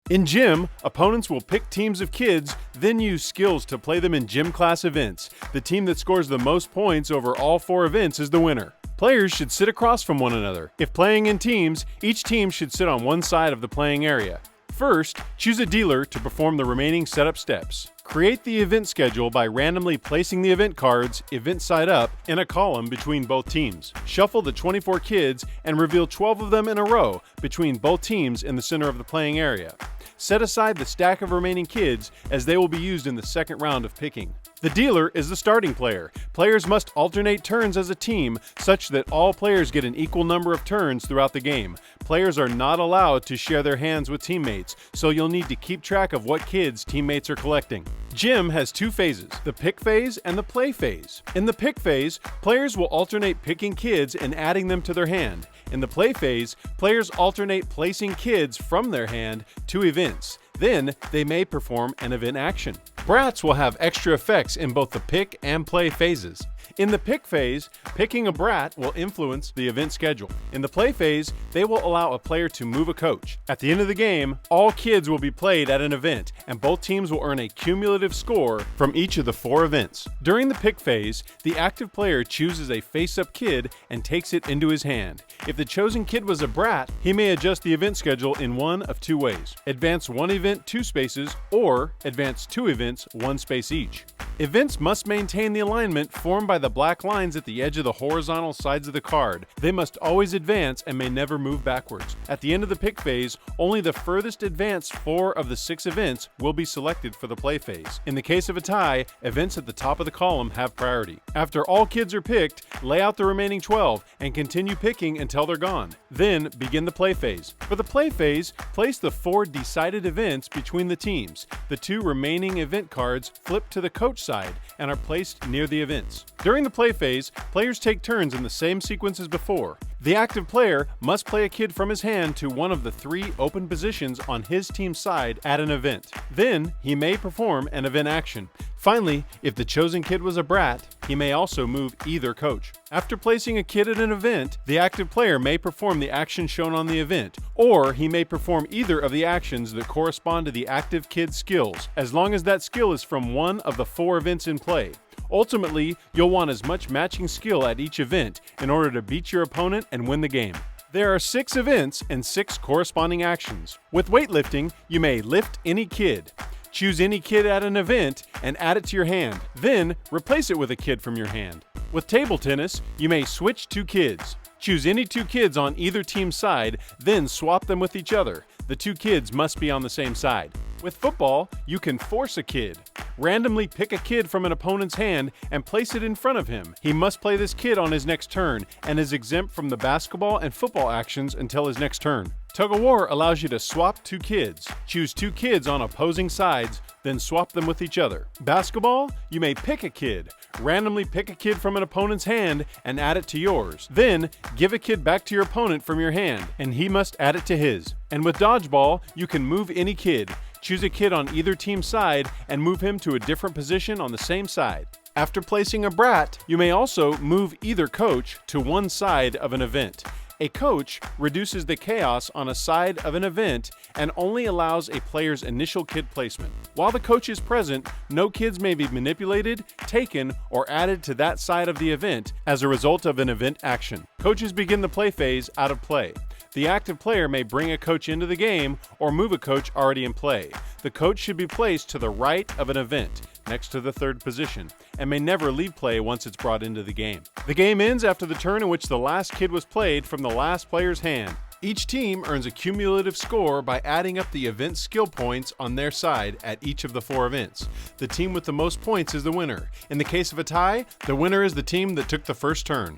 In gym, opponents will pick teams of kids, then use skills to play them in gym class events. The team that scores the most points over all 4 events is the winner. Players should sit across from one another. If playing in teams, each team should sit on one side of the playing area. First, choose a dealer to perform the remaining setup steps. Create the event schedule by randomly placing the event cards, event side up, in a column between both teams. Shuffle the 24 kids and reveal 12 of them in a row between both teams in the center of the playing area. Set aside the stack of remaining kids as they will be used in the second round of picking. The dealer is the starting player. Players must alternate turns as a team such that all players get an equal number of turns throughout the game. Players are not allowed to share their hands with teammates, so you'll need to keep track of what kids teammates are collecting. Gym has 2 phases, the pick phase and the play phase. In the pick phase, players will alternate picking kids and adding them to their hand. In the play phase, players alternate placing kids from their hand to events. Then, they may perform an event action. Brats will have extra effects in both the pick and play phases. In the pick phase, picking a brat will influence the event schedule. In the play phase, they will allow a player to move a coach. At the end of the game, all kids will be played at an event, and both teams will earn a cumulative score from each of the 4 events. During the pick phase, the active player chooses a face-up kid and takes it into his hand. If the chosen kid was a brat, he may adjust the event schedule in one of 2 ways. Advance 1 event 2 spaces, or advance 2 events 1 space each. Events must maintain the alignment formed by the black lines at the edge of the horizontal sides of the card. They must always advance and may never move backwards. At the end of the pick phase, only the furthest advanced 4 of the 6 events will be selected for the play phase. In the case of a tie, events at the top of the column have priority. After all kids are picked, lay out the remaining 12 and continue picking until they're gone. Then begin the play phase. For the play phase, place the 4 decided events between the teams. The 2 remaining event cards flip to the coach side and are placed near the events. During the play phase, players take turns in the same sequence as before. The active player must play a kid from his hand to one of the 3 open positions on his team's side at an event. Then, he may perform an event action. Finally, if the chosen kid was a brat, he may also move either coach. After placing a kid at an event, the active player may perform the action shown on the event, or he may perform either of the actions that correspond to the active kid's skills, as long as that skill is from one of the 4 events in play. Ultimately, you'll want as much matching skill at each event in order to beat your opponent and win the game. There are 6 events and 6 corresponding actions. With weightlifting, you may lift any kid. Choose any kid at an event and add it to your hand. Then, replace it with a kid from your hand. With table tennis, you may switch 2 kids. Choose any 2 kids on either team's side, then swap them with each other. The 2 kids must be on the same side. With football, you can force a kid. Randomly pick a kid from an opponent's hand and place it in front of him. He must play this kid on his next turn and is exempt from the basketball and football actions until his next turn. Tug O'war allows you to swap 2 kids. Choose 2 kids on opposing sides, then swap them with each other. Basketball, you may pick a kid. Randomly pick a kid from an opponent's hand and add it to yours. Then, give a kid back to your opponent from your hand, and he must add it to his. And with dodgeball, you can move any kid. Choose a kid on either team's side and move him to a different position on the same side. After placing a brat, you may also move either coach to one side of an event. A coach reduces the chaos on a side of an event and only allows a player's initial kid placement. While the coach is present, no kids may be manipulated, taken, or added to that side of the event as a result of an event action. Coaches begin the play phase out of play. The active player may bring a coach into the game or move a coach already in play. The coach should be placed to the right of an event, next to the 3rd position, and may never leave play once it's brought into the game. The game ends after the turn in which the last kid was played from the last player's hand. Each team earns a cumulative score by adding up the event skill points on their side at each of the 4 events. The team with the most points is the winner. In the case of a tie, the winner is the team that took the first turn.